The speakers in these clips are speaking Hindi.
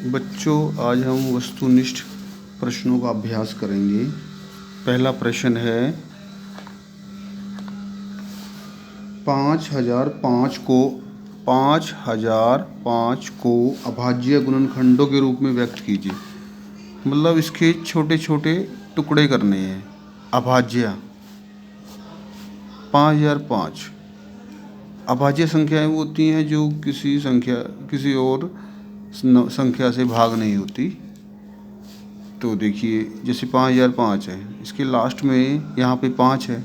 बच्चों, आज हम वस्तुनिष्ठ प्रश्नों का अभ्यास करेंगे। पहला प्रश्न है 5005 को अभाज्य गुणनखंडों के रूप में व्यक्त कीजिए। मतलब इसके छोटे छोटे टुकड़े करने हैं। अभाज्य 5005 अभाज्य संख्याएं वो होती हैं जो किसी और संख्या से भाग नहीं होती। तो देखिए, जैसे 5005 है, इसके लास्ट में यहाँ पे 5 है,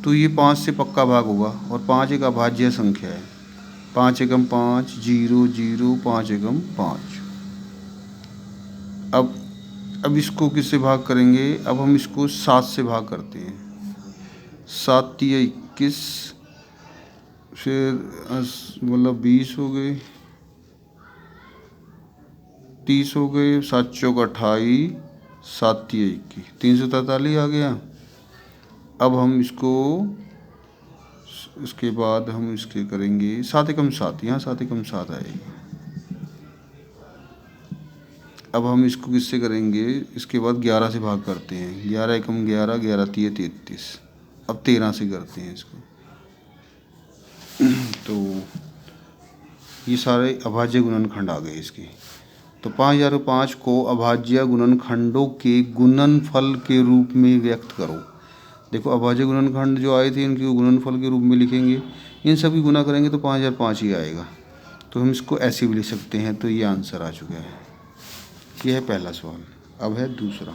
तो ये 5 से पक्का भाग होगा और 5 एक अभाज्य संख्या है। 5 एकम 5, 0 0, 5 एकम 5। अब इसको किससे भाग करेंगे? अब हम इसको 7 से भाग करते हैं। 7 तिया 21, फिर मतलब 20 हो गए, 30 हो गए, 7 चौक 28, 7 तिया 21, 343 आ गया। अब हम इसके बाद हम इसके करेंगे 7 एकम 7, यहाँ 7 एकम 7 आएगी। अब हम इसको किससे करेंगे? इसके बाद 11 से भाग करते हैं। 11 एकम 11, 11 तिया 33। अब 13 से करते हैं इसको। तो ये सारे अभाज्य गुणनखंड आ गए इसके। तो 5005 को अभाज्य गुणनखंडों के गुणनफल के रूप में व्यक्त करो। देखो, अभाज्य गुणनखंड जो आए थे इनके गुणनफल के रूप में लिखेंगे। इन सभी गुना करेंगे तो 5005 ही आएगा। तो हम इसको ऐसे भी लिख सकते हैं। तो ये आंसर आ चुका है। यह है पहला सवाल। अब है दूसरा।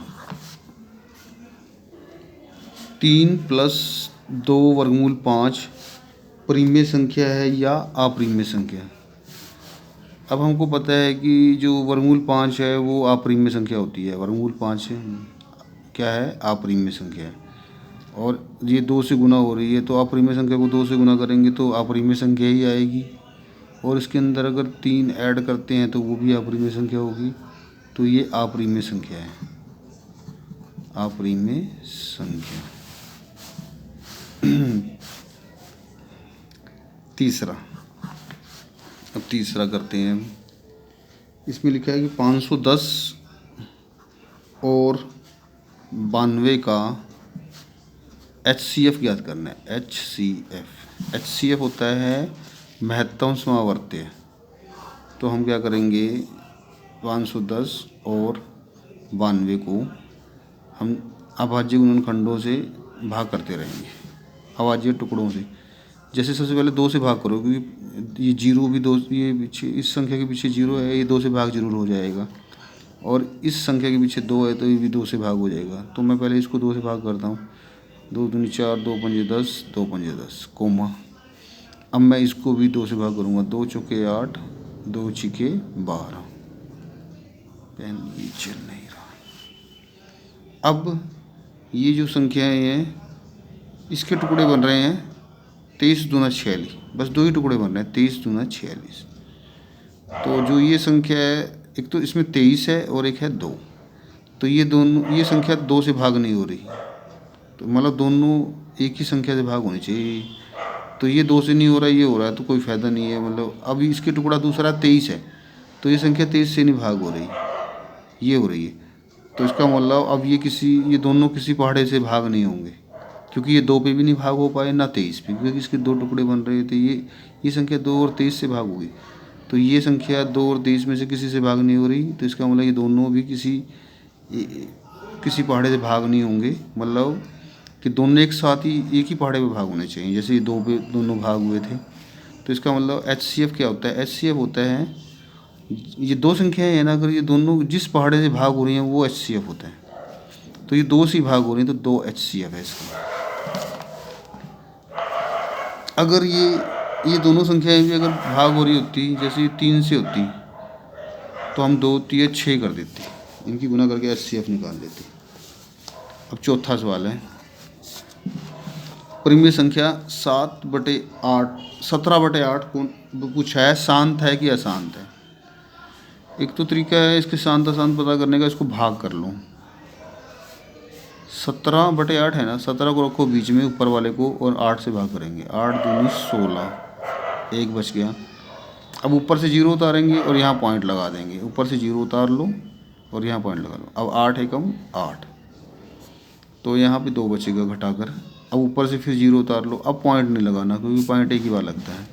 3 + 2 वर्गमूल 5 परिमेय संख्या है या अपरिमेय संख्या है? अब हमको पता है कि जो वर्गमूल 5 है वो अपरिमेय संख्या होती है। वर्गमूल 5 क्या है? अपरिमेय संख्या है। और ये 2 से गुना हो रही है, तो अपरिमेय संख्या को 2 से गुना करेंगे तो अपरिमेय संख्या ही आएगी। और इसके अंदर अगर 3 ऐड करते हैं तो वो भी अपरिमेय संख्या होगी। तो ये अपरिमेय संख्या है। अपरिमेय संख्या। तीसरा। अब तीसरा करते हैं। इसमें लिखा है कि 510 और 92 का HCF ज्ञात करना है। HCF होता है महत्तम समावर्त्य। तो हम क्या करेंगे? 510 और 92 को हम अभाज्य गुणनखंडों से भाग करते रहेंगे, अभाज्य टुकड़ों से। जैसे सबसे पहले 2 से भाग करो, क्योंकि ये 0 भी 2, ये पीछे इस संख्या के पीछे 0 है, ये 2 से भाग जरूर हो जाएगा। और इस संख्या के पीछे 2 है तो ये भी 2 से भाग हो जाएगा। तो मैं पहले इसको 2 से भाग करता हूँ। 2 दूनी 4, 2 पंजे 10, 2 पंजे 10, कोमा। अब मैं इसको भी 2 से भाग करूँगा। 2 चौके 8, 2 छिके 12। पेन ये चल नहीं रहा। अब ये जो संख्याएं हैं इसके टुकड़े बन रहे हैं 23 दूना 46। बस 2 ही टुकड़े बन रहे हैं, 23 दूना 46। तो जो ये संख्या है, एक तो इसमें 23 है और एक है 2। तो ये संख्या 2 से भाग नहीं हो रही। तो मतलब दोनों एक ही संख्या से भाग होनी चाहिए। तो ये 2 से नहीं हो रहा, ये हो रहा है, तो कोई फ़ायदा नहीं है। मतलब अभी इसके टुकड़ा दूसरा 23 है, तो ये संख्या 23 से नहीं भाग हो रही, ये हो रही है। तो इसका मतलब अब ये दोनों किसी पहाड़े से भाग नहीं होंगे, क्योंकि ये 2 पे भी नहीं भाग हो पाए, ना 23 पे, क्योंकि इसके 2 टुकड़े बन रहे थे। ये संख्या 2 और 23 से भाग होगी। तो ये संख्या 2 और 23 में से किसी से भाग नहीं हो रही। तो इसका मतलब ये दोनों भी किसी पहाड़े से भाग नहीं होंगे। मतलब कि दोनों एक साथ ही एक ही पहाड़े पे भाग होने चाहिए, जैसे ये 2 पे दोनों भाग हुए थे। तो इसका मतलब HCF क्या होता है? HCF होता है, ये 2 संख्याएं हैं ना, अगर ये दोनों जिस पहाड़े से भाग हो रही हैं वो HCF होता है। तो ये 2 से भाग हो रही हैं, तो 2 HCF है इसका। अगर ये दोनों संख्याएं भी अगर भाग हो रही होती, जैसे ये 3 से होती, तो हम 2 तिया 6 कर देते, इनकी गुना करके HCF निकाल देते। अब चौथा सवाल है। परिमेय संख्या 17/8 को पूछा है, शांत है कि अशांत है? एक तो तरीका है इसके शांत अशांत पता करने का, इसको भाग कर लो। 17/8 है ना, 17 को रखो बीच में, ऊपर वाले को, और 8 से भाग करेंगे। 8 दूनी 16, 1 बच गया। अब ऊपर से 0 उतारेंगे और यहाँ पॉइंट लगा देंगे। ऊपर से 0 उतार लो और यहाँ पॉइंट लगा लो। अब 8 एकम 8, तो यहाँ पे 2 बचेगा घटाकर। अब ऊपर से फिर 0 उतार लो। अब पॉइंट नहीं लगाना क्योंकि पॉइंट एक ही बार लगता है।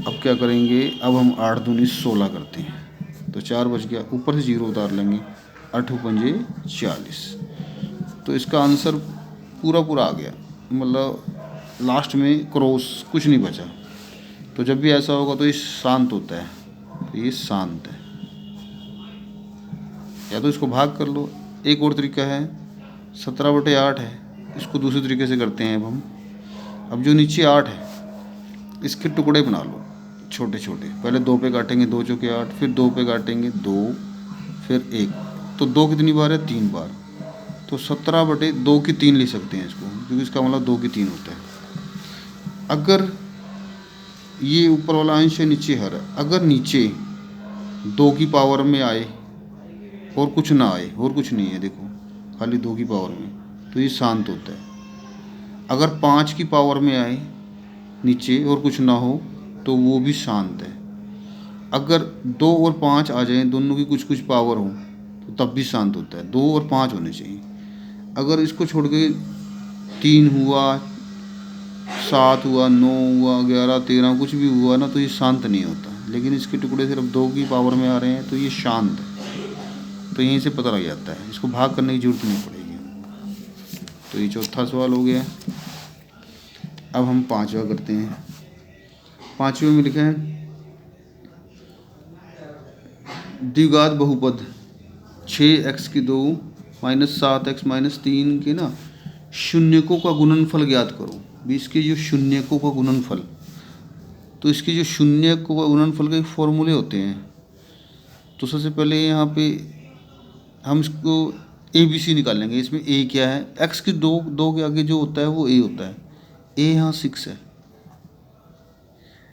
अब क्या करेंगे, अब हम 8 दूनी 16 करते हैं, तो 4 बच गया। ऊपर से 0 उतार लेंगे, 8 पंजे 40। तो इसका आंसर पूरा पूरा आ गया, मतलब लास्ट में क्रॉस कुछ नहीं बचा। तो जब भी ऐसा होगा तो ये शांत होता है, तो ये शांत है। या तो इसको भाग कर लो। एक और तरीका है, 17/8 है, इसको दूसरे तरीके से करते हैं। अब जो नीचे 8 है इसके टुकड़े बना लो छोटे छोटे। पहले 2 पे काटेंगे, 2 चौके 8, फिर 2 पे काटेंगे 2, फिर 1। तो 2 कितनी बार है, 3 बार। तो 17/2 की 3 लिख सकते हैं इसको, क्योंकि इसका मतलब 2 की 3 होता है। अगर ये ऊपर वाला अंश है, नीचे हर, अगर नीचे 2 की पावर में आए और कुछ ना आए, और कुछ नहीं है, देखो खाली 2 की पावर में, तो ये शांत होता है। अगर 5 की पावर में आए नीचे और कुछ ना हो तो वो भी शांत है। अगर 2 और 5 आ जाएं, दोनों की कुछ कुछ पावर हो, तो तब भी शांत होता है। 2 और 5 होने चाहिए। अगर इसको छोड़ के 3 हुआ, 7 हुआ, 9 हुआ, 11, 13 कुछ भी हुआ ना, तो ये शांत नहीं होता। लेकिन इसके टुकड़े सिर्फ 2 की पावर में आ रहे हैं तो ये शांत है। तो यहीं से पता लग जाता है, इसको भाग करने की जरूरत नहीं पड़ेगी। तो ये चौथा सवाल हो गया। अब हम 5वां करते हैं। 5वें में लिखा है द्विघात बहुपद 6x2 - 7x - 3 के ना शून्यकों का गुणनफल ज्ञात करो। भी इसके जो शून्यकों का गुणनफल, तो इसके जो शून्यकों का गुणनफल के फॉर्मूले होते हैं। तो सबसे पहले यहाँ पे हम इसको ABC निकालेंगे। इसमें A क्या है, x के 2 के आगे जो होता है वो A होता है। A यहाँ 6 है,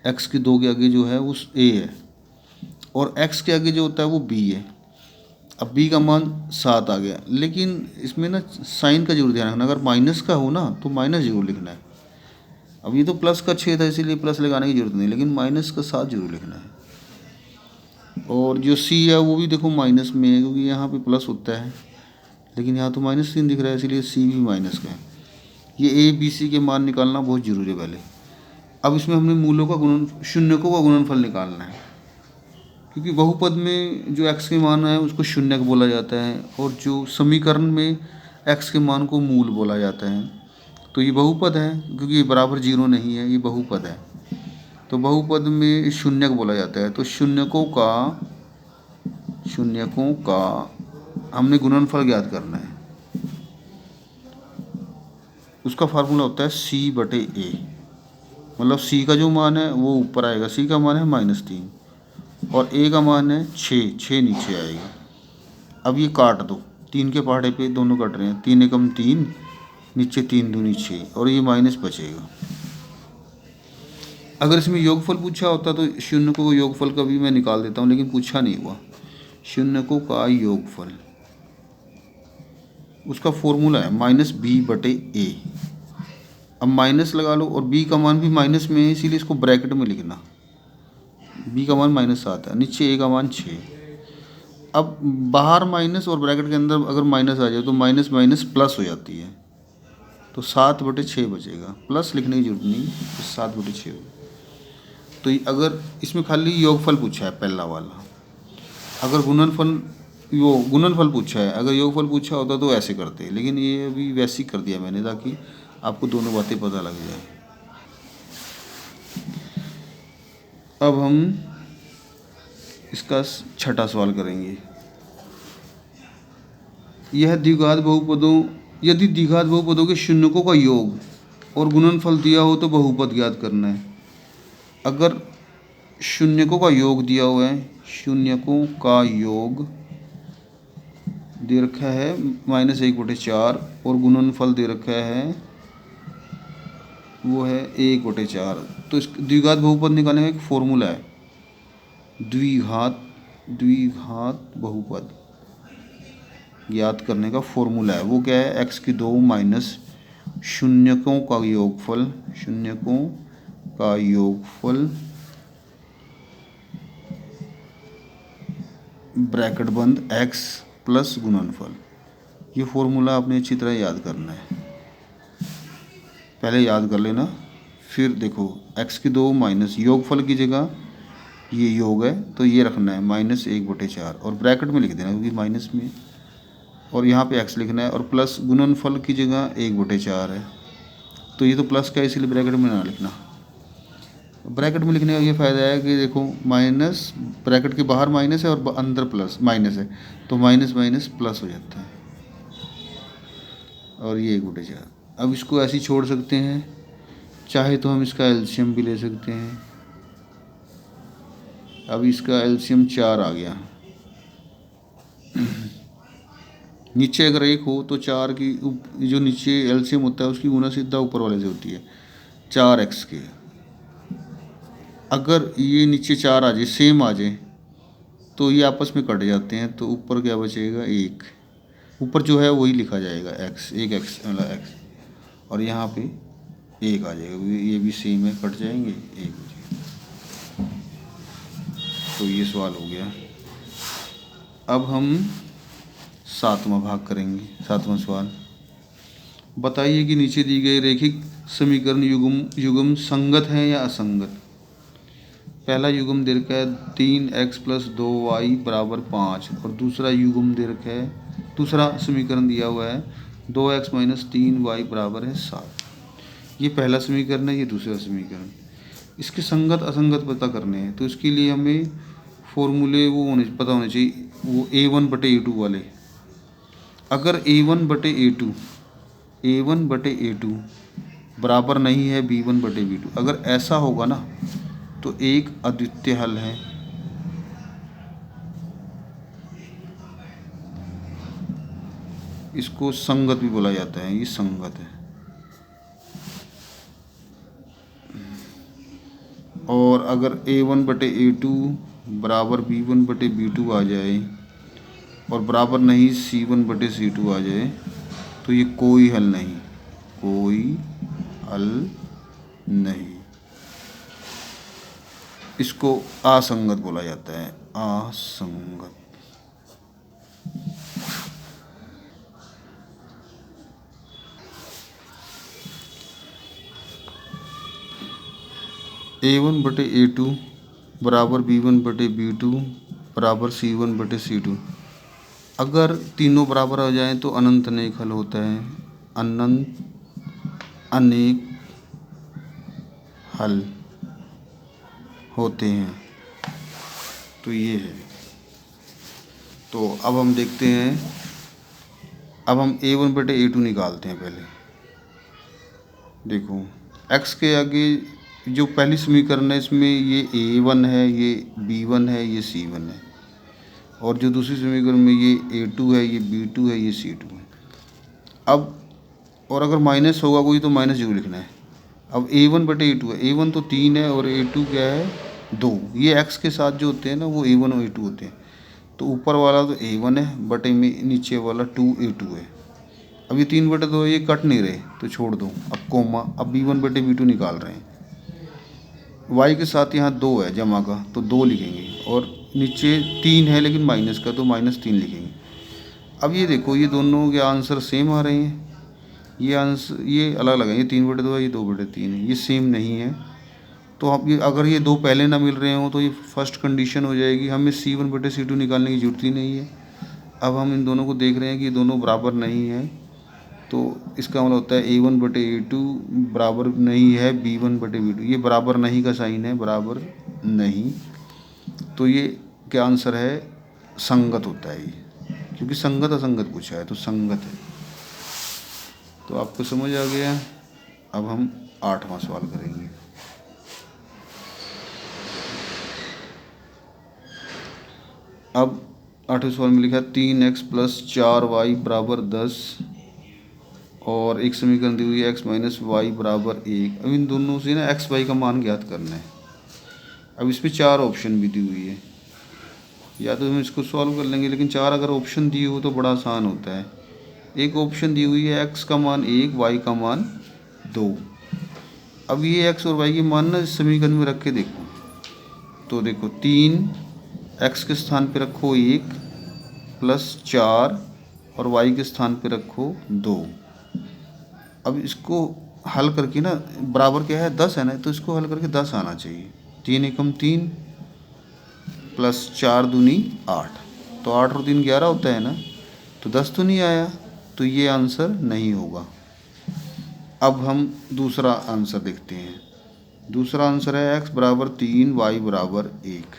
x के 2 के आगे जो है वो A है, और x के आगे जो होता है वो B है। अब B का मान 7 आ गया। लेकिन इसमें ना साइन का जरूर ध्यान रखना, अगर माइनस का हो ना तो माइनस जरूर लिखना है। अब ये तो प्लस का 6 था इसीलिए प्लस लगाने की जरूरत नहीं, लेकिन माइनस का 7 जरूर लिखना है। और जो C है वो भी देखो माइनस में है, क्योंकि यहाँ पे प्लस होता है, लेकिन यहाँ तो -3 दिख रहा है, इसीलिए C भी माइनस का है। ये ABC के मान निकालना बहुत ज़रूरी है पहले। अब इसमें हमने मूलों का शून्यकों का गुणनफल निकालना है, क्योंकि बहुपद में जो x के मान है उसको शून्यक बोला जाता है, और जो समीकरण में x के मान को मूल बोला जाता है। तो ये बहुपद है, क्योंकि ये बराबर 0 नहीं है, ये बहुपद है। तो बहुपद में शून्यक बोला जाता है। तो शून्यकों का हमने गुणनफल ज्ञात करना है। उसका फार्मूला होता है C/A, मतलब C का जो मान है वो ऊपर आएगा। C का मान है -3 और A का मान है 6 नीचे आएगा। अब ये काट दो, 3 के पहाड़े पे दोनों कट रहे हैं, 3 एकम 3, नीचे 3 दूनी 6, और ये माइनस बचेगा। अगर इसमें योगफल पूछा होता तो शून्यकों का योगफल का भी मैं निकाल देता हूँ, लेकिन पूछा नहीं हुआ। शून्यकों का योगफल, उसका फॉर्मूला है -B/A। अब माइनस लगा लो, और B का मान भी माइनस में है, इसीलिए इसको ब्रैकेट में लिखना। B का मान -7 है, नीचे A का मान 6। अब बाहर माइनस और ब्रैकेट के अंदर अगर माइनस आ जाए तो माइनस माइनस प्लस हो जाती है, तो 7/6 बचेगा। प्लस लिखने की जरूरत नहीं, तो 7/6। तो अगर इसमें खाली योगफल पूछा है पहला वाला, अगर गुणनफल पूछा है, अगर योगफल पूछा होता तो ऐसे करते, लेकिन ये अभी वैसे ही कर दिया मैंने, ताकि आपको दोनों बातें पता लग जाए। अब हम इसका 6ठा सवाल करेंगे। यह द्विघात बहुपदों, यदि द्विघात बहुपदों के शून्यकों का योग और गुणनफल दिया हो तो बहुपद ज्ञात करना है। अगर शून्यकों का योग दिया हुआ है, शून्यकों का योग दे रखा है -1/4, और गुणनफल दे रखा है वो है 1/4, तो इस द्विघात बहुपद निकालने का एक फॉर्मूला है। द्विघात बहुपद ज्ञात करने का फॉर्मूला है, वो क्या है, x2 माइनस शून्यकों का योगफल ब्रैकेट बंद x प्लस गुणनफल। ये फॉर्मूला आपने अच्छी तरह याद करना है, पहले याद कर लेना। फिर देखो x की दो माइनस योगफल की जगह ये योग है तो ये रखना है -1/4 और ब्रैकेट में लिख देना क्योंकि माइनस में है। और यहाँ पे x लिखना है और प्लस गुणनफल की जगह 1/4 है तो ये तो प्लस का है इसलिए ब्रैकेट में ना लिखना। ब्रैकेट में लिखने का ये फ़ायदा है कि देखो माइनस ब्रैकेट के बाहर माइनस है और अंदर प्लस माइनस है तो माइनस माइनस प्लस हो जाता है और ये 1/4। अब इसको ऐसे ही छोड़ सकते हैं, चाहे तो हम इसका एलसीएम भी ले सकते हैं। अब इसका एलसीएम 4 आ गया। नीचे अगर 1 हो तो 4 की जो नीचे एलसीएम होता है उसकी गुना सीधा ऊपर वाले से होती है 4x के। अगर ये नीचे 4 आ जाए सेम आ जाए तो ये आपस में कट जाते हैं तो ऊपर क्या बचेगा 1। ऊपर जो है वही लिखा जाएगा x, एक x मतलब x और यहाँ पे 1 आ जाएगा, ये भी सेम है, कट जाएंगे 1 हो जाएगा। तो ये सवाल हो गया। अब हम 7वां भाग करेंगे। 7वां सवाल, बताइए कि नीचे दी गई रैखिक समीकरण युग्म संगत है या असंगत। पहला युग्म दे रखा है 3x + 2y = 5 और दूसरा युग्म दे रखा है, दूसरा समीकरण दिया हुआ है 2x - 3y = 7। ये पहला समीकरण है, ये दूसरा समीकरण। इसके संगत असंगत पता करने हैं तो इसके लिए हमें फॉर्मूले वो पता होने चाहिए, वो a1/a2 वाले। अगर a1/a2 बराबर नहीं है b1/b2, अगर ऐसा होगा ना तो एक अद्वितीय हल है। इसको संगत भी बोला जाता है, ये संगत है। और अगर a1/a2 बराबर b1/b2 आ जाए और बराबर नहीं c1/c2 आ जाए तो ये कोई हल नहीं, कोई हल नहीं। इसको असंगत बोला जाता है, असंगत। a1/a2 बराबर b1/b2 बराबर c1/c2। अगर तीनों बराबर हो जाएं तो अनंत अनेक हल होता है, अनंत अनेक हल होते हैं। तो ये है। तो अब हम देखते हैं, अब हम a1/a2 निकालते हैं। पहले देखो x के आगे जो पहली समीकरण है इसमें ये a1 है, ये b1 है, ये c1 है और जो दूसरी समीकरण में ये a2 है, ये b2 है, ये c2 है। अब और अगर माइनस होगा कोई तो माइनस जरूर लिखना है। अब a1/a2 है, a1 तो 3 है और a2 क्या है 2। ये x के साथ जो होते हैं ना वो a1 और a2 होते हैं। तो ऊपर वाला तो a1 है बटे में नीचे वाला 2a2 है। अब ये 3/2 ये कट नहीं रहे तो छोड़ दो। अब कोमा, अब b1/b2 निकाल रहे हैं। y के साथ यहाँ 2 है जमा का तो 2 लिखेंगे और नीचे 3 है लेकिन माइनस का तो -3 लिखेंगे। अब ये देखो ये दोनों के आंसर सेम आ रहे हैं, ये आंसर ये अलग अलग है, ये 3/2 है, ये 2/3 है, ये सेम नहीं है। तो अब ये अगर ये दो पहले ना मिल रहे हों तो ये फर्स्ट कंडीशन हो जाएगी, हमें c1/c2 निकालने की ज़रूरत ही नहीं है। अब हम इन दोनों को देख रहे हैं कि ये दोनों बराबर नहीं है तो इसका मतलब होता है a1/a2 बराबर नहीं है b1/b2। ये बराबर नहीं का साइन है, बराबर नहीं। तो ये क्या आंसर है, संगत होता है ये, क्योंकि संगत असंगत पूछा है तो संगत है। तो आपको समझ आ गया। अब हम 8वां सवाल करेंगे। अब 8वें सवाल में लिखा है 3x + 4y = 10 और एक समीकरण दी हुई है x - y = 1। अब इन दोनों से ना x y का मान ज्ञात करना है। अब इसमें 4 ऑप्शन भी दी हुई है, या तो हम इसको सॉल्व कर लेंगे, लेकिन 4 अगर ऑप्शन दी हो तो बड़ा आसान होता है। एक ऑप्शन दी हुई है x का मान 1, y का मान 2। अब ये x और y के मान ना इस समीकरण में रख के देखो तो देखो 3 x के स्थान पे रखो 1 प्लस 4 और y के स्थान पे रखो 2। अब इसको हल करके ना, बराबर क्या है 10 है ना, तो इसको हल करके 10 आना चाहिए। 3 एकम 3 प्लस 4 दूनी 8, तो 8 और 3 11 होता है ना, तो 10 तो नहीं आया, तो ये आंसर नहीं होगा। अब हम दूसरा आंसर देखते हैं। दूसरा आंसर है x बराबर 3 y बराबर 1।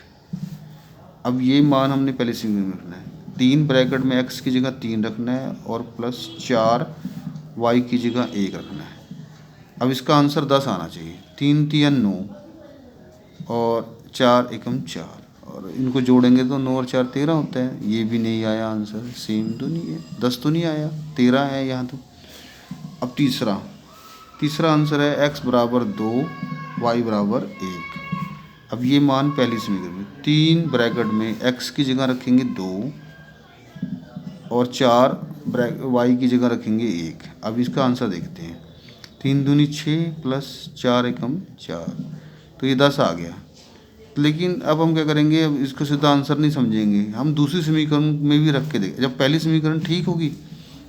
अब ये मान हमने पहले से में रखना है। 3 ब्रैकेट में x की जगह 3 रखना है और प्लस 4 y की जगह 1 रखना है। अब इसका आंसर 10 आना चाहिए। 3 3 9 और 4 एकम 4, और इनको जोड़ेंगे तो 9 और 4 13 होता है। ये भी नहीं आया आंसर, सेम तो नहीं है, 10 तो नहीं आया, 13 है यहाँ तो। अब तीसरा आंसर है x बराबर 2 y बराबर 1। अब ये मान पहली समीकरण में 3 ब्रैकेट में x की जगह रखेंगे 2 और 4 y की जगह रखेंगे 1। अब इसका आंसर देखते हैं। 3 दूनी 6 प्लस 4 एकम 4, तो ये 10 आ गया। लेकिन अब हम क्या करेंगे, अब इसको सीधा आंसर नहीं समझेंगे, हम दूसरी समीकरण में भी रख के देखें। जब पहली समीकरण ठीक होगी,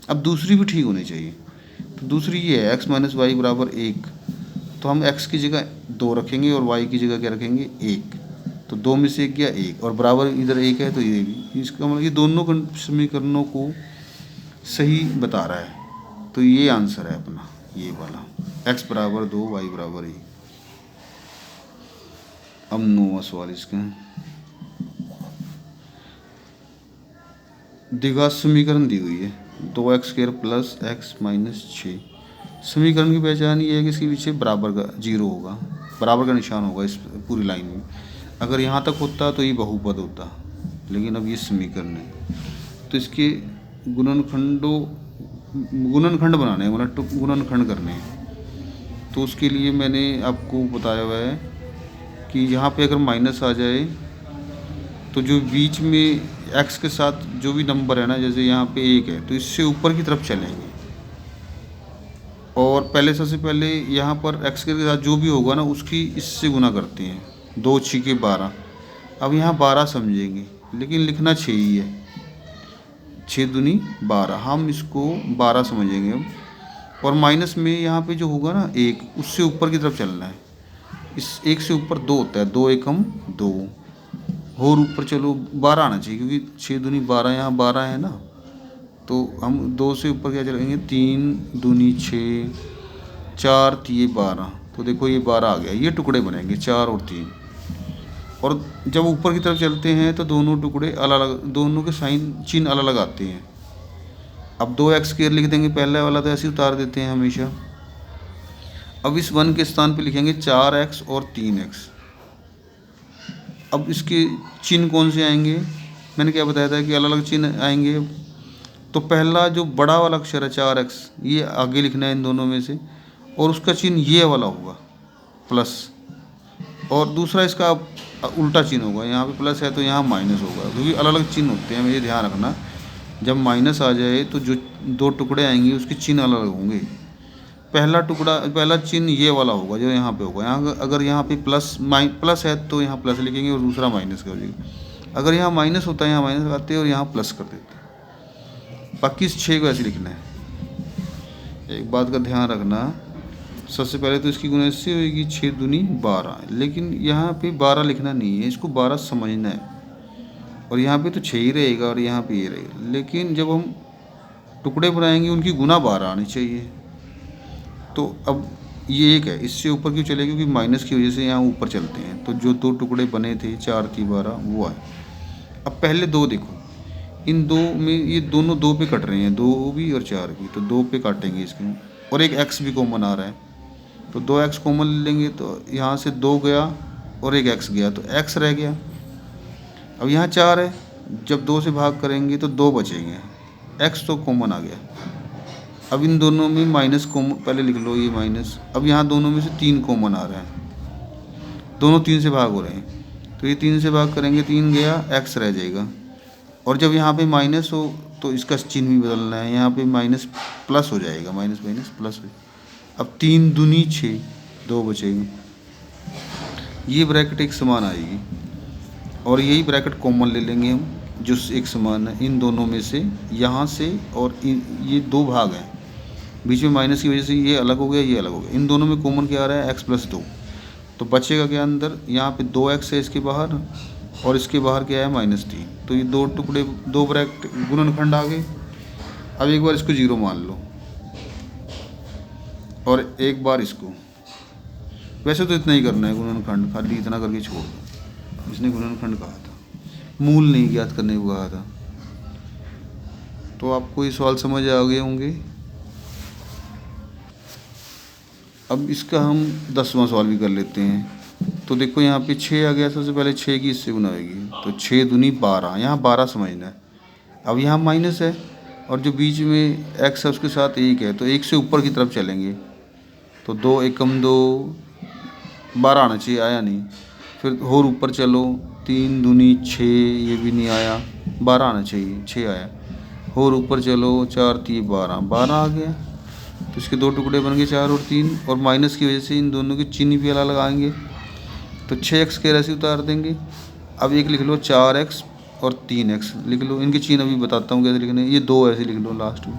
अब दूसरी भी ठीक होनी चाहिए। तो दूसरी ये है x माइनस वाई बराबर 1, तो हम x की जगह 2 रखेंगे और y की जगह क्या रखेंगे 1, तो 2 में से 1 गया 1, और बराबर इधर 1 है तो ये भी, इसका मतलब ये दोनों समीकरणों को सही बता रहा है। तो ये आंसर है अपना, ये वाला x बराबर 2 y बराबर 1। अब 9वां सवाल इसका, द्विघात समीकरण दी हुई है 2x² प्लस x माइनस 6। समीकरण की पहचान ये है कि इसके पीछे बराबर का 0 होगा, बराबर का निशान होगा इस पूरी लाइन में। अगर यहाँ तक होता तो ये बहुपद होता, लेकिन अब ये समीकरण है, तो इसके गुणनखंड बनाने हैं, मतलब गुणनखंड करने हैं। तो उसके लिए मैंने आपको बताया हुआ है कि यहाँ पे अगर माइनस आ जाए तो जो बीच में x के साथ जो भी नंबर है ना, जैसे यहाँ पे 1 है तो इससे ऊपर की तरफ चलेंगे, और पहले सबसे पहले यहाँ पर x के साथ जो भी होगा ना उसकी इससे गुना करते हैं। 2 6 12, अब यहाँ 12 समझेंगे, लेकिन लिखना 6 ही है, 6 दूनी 12, हम इसको 12 समझेंगे अब। और माइनस में यहाँ पे जो होगा ना 1, उससे ऊपर की तरफ चलना है। इस 1 से ऊपर 2 होता है, 2 एकम 2, और ऊपर चलो 12 आना चाहिए, क्योंकि 6 दूनी 12, यहाँ 12 है ना, तो हम 2 से ऊपर क्या चलेंगे, 3 दूनी 6, 4 3 12, तो देखो ये 12 आ गया। ये टुकड़े बनेंगे 4 और 3, और जब ऊपर की तरफ चलते हैं तो दोनों टुकड़े अलग अलग, दोनों के साइन चिन्ह अलग अलग आते हैं। अब 2x² लिख देंगे, पहले वाला तो ऐसे उतार देते हैं हमेशा। अब इस 1 के स्थान पे लिखेंगे 4x और 3x। अब इसके चिन्ह कौन से आएंगे, मैंने क्या बताया था कि अलग अलग चिन्ह आएंगे। तो पहला जो बड़ा वाला अक्षर है 4x, ये आगे लिखना है इन दोनों में से, और उसका चिन्ह ये वाला होगा प्लस, और दूसरा इसका उल्टा चिन्ह होगा, यहाँ पे प्लस है तो यहाँ माइनस होगा, क्योंकि अलग अलग चिन्ह होते हैं, ये ध्यान रखना। जब माइनस आ जाए तो जो 2 टुकड़े आएंगे उसके चिन्ह अलग अलग होंगे। पहला चिन्ह ये वाला होगा जो यहाँ पे होगा, यहाँ अगर यहाँ पे प्लस है तो यहाँ प्लस लिखेंगे और दूसरा माइनस कर देंगे। अगर यहाँ माइनस होता है यहाँ माइनस लगाते हैं और यहाँ प्लस कर देते हैं। बाकी इस 6 को ऐसे लिखना है। एक बात का ध्यान रखना, सबसे पहले तो इसकी गुणा इससे होगी 6 दूनी 12, लेकिन यहाँ पे 12 लिखना नहीं है, इसको 12 समझना है, और यहाँ पे तो 6 ही रहेगा और यहाँ पे ये रहेगा। लेकिन जब हम टुकड़े बनाएंगे उनकी गुना 12 आनी चाहिए। तो अब ये 1 है, इससे ऊपर क्यों चले, क्योंकि माइनस की वजह से यहाँ ऊपर चलते हैं, तो जो 2 टुकड़े बने थे 4 3 12 वो आए। अब पहले 2 देखो, इन 2 में ये दोनों 2 पे कट रहे हैं, 2 भी और 4 भी, तो 2 पे काटेंगे इसके, और एक x भी कॉमन आ रहा है, तो 2x कॉमन ले लेंगे, तो यहाँ से 2 गया और एक x गया, तो x रह गया। अब यहाँ 4 है, जब 2 से भाग करेंगे तो 2 बचेंगे, x तो कॉमन आ गया। अब इन दोनों में माइनस कॉमन, पहले लिख लो ये माइनस, अब यहाँ दोनों में से 3 कॉमन आ रहा है, दोनों 3 से भाग हो रहे हैं, तो ये 3 से भाग करेंगे, 3 गया, x रह जाएगा। और जब यहाँ पे माइनस हो तो इसका चिन्ह भी बदलना है, यहाँ पे माइनस प्लस हो जाएगा, माइनस माइनस प्लस हो। अब 3 दूनी 6, 2 बचेंगे, ये ब्रैकेट एक समान आएगी। और यही ब्रैकेट कॉमन ले लेंगे हम, जो एक समान है इन दोनों में से, यहाँ से और ये दो भाग हैं, बीच में माइनस की वजह से ये अलग हो गया, ये अलग हो गया। इन दोनों में कॉमन क्या आ रहा है, x+2। तो बचेगा क्या अंदर, यहाँ पे 2x है इसके बाहर और इसके बाहर क्या है -3। तो ये दो टुकड़े, दो ब्रैकेट गुणनखंड आ गए। अब एक बार इसको 0 मान लो और एक बार इसको, वैसे तो इतना ही करना है गुणनखंड, खाली इतना करके छोड़ दो। इसने गुणनखंड कहा था, मूल नहीं ज्ञात करने को कहा था। तो आपको ये सवाल समझ आ गए होंगे। अब इसका हम 10वां सवाल भी कर लेते हैं। तो देखो यहाँ पे 6 आ गया, सबसे पहले 6 की इससे गुना होगी, तो 6 दूनी 12, यहाँ 12 समझना है। अब यहाँ माइनस है और जो बीच में x है उसके साथ 1 है, तो 1 से ऊपर की तरफ चलेंगे। तो 2 एकम 2, 12 आना चाहिए, आया नहीं। फिर और ऊपर चलो, 3 दूनी 6, ये भी नहीं आया, 12 आना चाहिए, 6 आया। और ऊपर चलो, 4 3 12, 12 आ गया। तो इसके दो टुकड़े बन गए, 4 और 3, और माइनस की वजह से इन दोनों की चिन्ह भी अलग लगाएंगे। तो 6x के राशि उतार देंगे। अब एक लिख लो 4x और 3x लिख लो। इनके चिन्ह अभी बताता हूँ कैसे लिखने, ये 2 ऐसे लिख लो लास्ट में।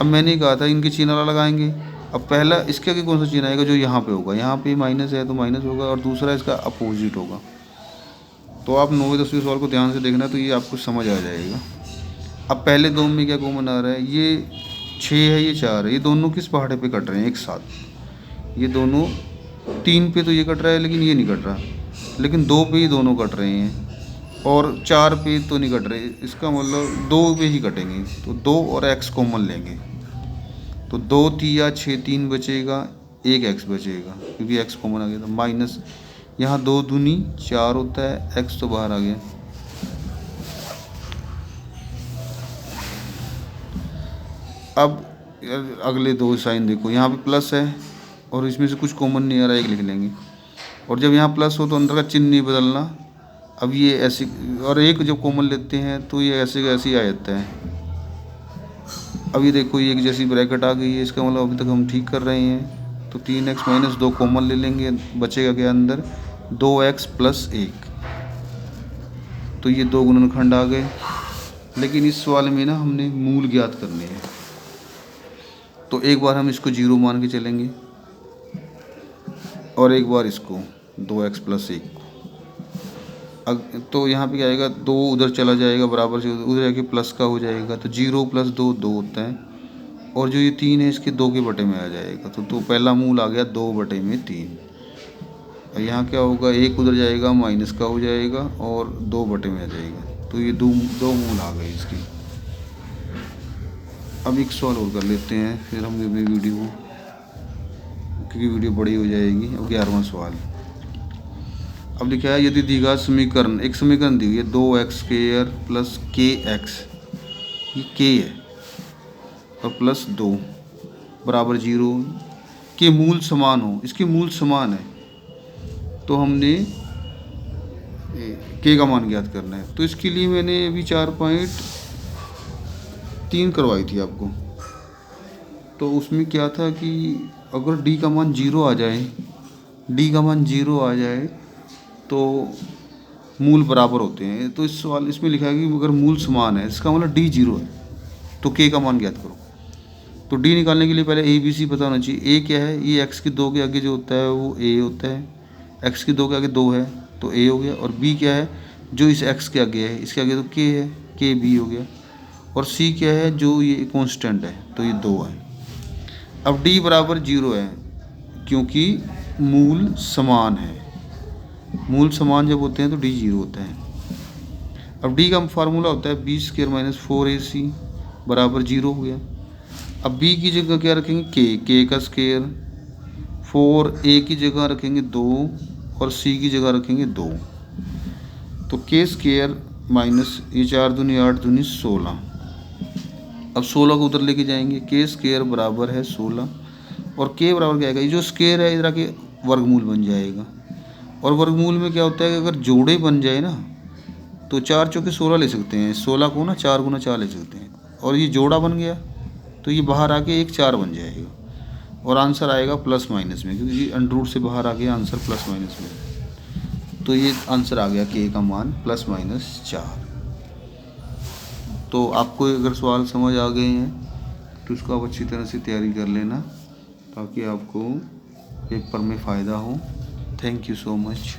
अब मैंने कहा था इनके चिन्ह अलग लगाएंगे। अब पहला इसके आगे कौन सा चिन्ह आएगा, जो यहाँ पे होगा, यहाँ पे माइनस है तो माइनस होगा, और दूसरा इसका अपोजिट होगा। तो आप 9वीं 10वीं सवाल को ध्यान से देखना, तो ये आपको समझ आ जाएगा। अब पहले दो में क्या कॉमन आ रहा है, ये 6 है, ये 4 है, ये दोनों किस पहाड़े पे कट रहे हैं एक साथ। ये दोनों 3 पे तो ये कट रहा है, लेकिन ये नहीं कट रहा, लेकिन 2 पे ही दोनों कट रहे हैं, और 4 पे तो नहीं कट रहे। इसका मतलब 2 पे ही कटेंगे। तो 2 और x कॉमन लेंगे, तो 2 3 6 3 बचेगा, 1 x बचेगा क्योंकि x कॉमन आ गया था। माइनस यहाँ 2 दूनी 4 होता है, x तो बाहर आ गया। अब अगले दो साइन देखो, यहाँ पे प्लस है और इसमें से कुछ कॉमन नहीं आ रहा है, एक लिख लेंगे। और जब यहाँ प्लस हो तो अंदर का चिन्ह नहीं बदलना। अब ये ऐसे, और एक जब कॉमन लेते हैं तो ये ऐसे का ऐसे ही आ जाता है। अब ये देखो, ये एक जैसी ब्रैकेट आ गई है, इसका मतलब अभी तक हम ठीक कर रहे हैं। तो 3x - 2 कॉमन ले लेंगे, बचेगा क्या अंदर, 2x + 1। तो ये दो गुणनखंड आ गए। लेकिन इस सवाल में ना हमने मूल ज्ञात करने हैं, तो एक बार हम इसको 0 मान के चलेंगे और एक बार इसको 2x + 1। तो यहाँ पे क्या आएगा, 2 उधर चला जाएगा, बराबर से उधर जाके प्लस का हो जाएगा। तो 0 + 2 2 होता है, और जो ये 3 है इसके 2 के बटे में आ जाएगा। तो पहला मूल आ गया 2/3। और यहाँ क्या होगा, 1 उधर जाएगा, माइनस का हो जाएगा, और 2 बटे में आ जाएगा। तो ये दो मूल आ गए इसके। अब एक सवाल और कर लेते हैं, फिर हम वीडियो, क्योंकि वीडियो बड़ी हो जाएगी। अब 11वां सवाल। अब लिखा है, यदि द्विघात समीकरण, एक समीकरण दी हुई है 2x² + kx, ये k है, और +2 बराबर 0 के मूल समान हो। इसके मूल समान है, तो हमने k का मान ज्ञात करना है। तो इसके लिए मैंने अभी 4.3 करवाई थी आपको। तो उसमें क्या था कि अगर d का मान 0 आ जाए, d का मान 0 आ जाए तो मूल बराबर होते हैं। तो इस सवाल इसमें लिखा है कि अगर मूल समान है, इसका मतलब d 0 है, तो k का मान ज्ञात करो। तो d निकालने के लिए पहले a b c पता होना चाहिए। a क्या है, ये x के 2 के आगे जो होता है वो a होता है, x के 2 के आगे 2 है तो a हो गया। और b क्या है, जो इस x के आगे है, इसके आगे तो k है, k b हो गया। और c क्या है, जो ये कांस्टेंट है, तो ये 2 है। अब d बराबर 0 है, क्योंकि मूल समान है। मूल समान जब होते हैं तो d 0 होता है। अब d का फार्मूला होता है b² - 4ac बराबर 0 हो गया। अब b की जगह क्या रखेंगे, k का स्क्वायर, 4a की जगह रखेंगे 2, और c की जगह रखेंगे 2। तो k² माइनस ये 4 दूनी 8 दूनी 16। अब 16 को उधर लेके जाएंगे, k² बराबर है 16, और k बराबर क्या आएगा, ये जो स्क्वायर है इधर आके वर्गमूल बन जाएगा। और वर्गमूल में क्या होता है कि अगर जोड़े बन जाए ना, तो 4 चौके 16 ले सकते हैं, 16 को ना 4 × 4 ले सकते हैं। और ये जोड़ा बन गया तो ये बाहर आके 1 4 बन जाएगा, और आंसर आएगा ± में, क्योंकि √ से बाहर आ गया आंसर ± में। तो ये आंसर आ गया k का मान ±4। तो आपको अगर सवाल समझ आ गए हैं तो उसको आप अच्छी तरह से तैयारी कर लेना ताकि आपको पेपर में फ़ायदा हो। Thank you so much.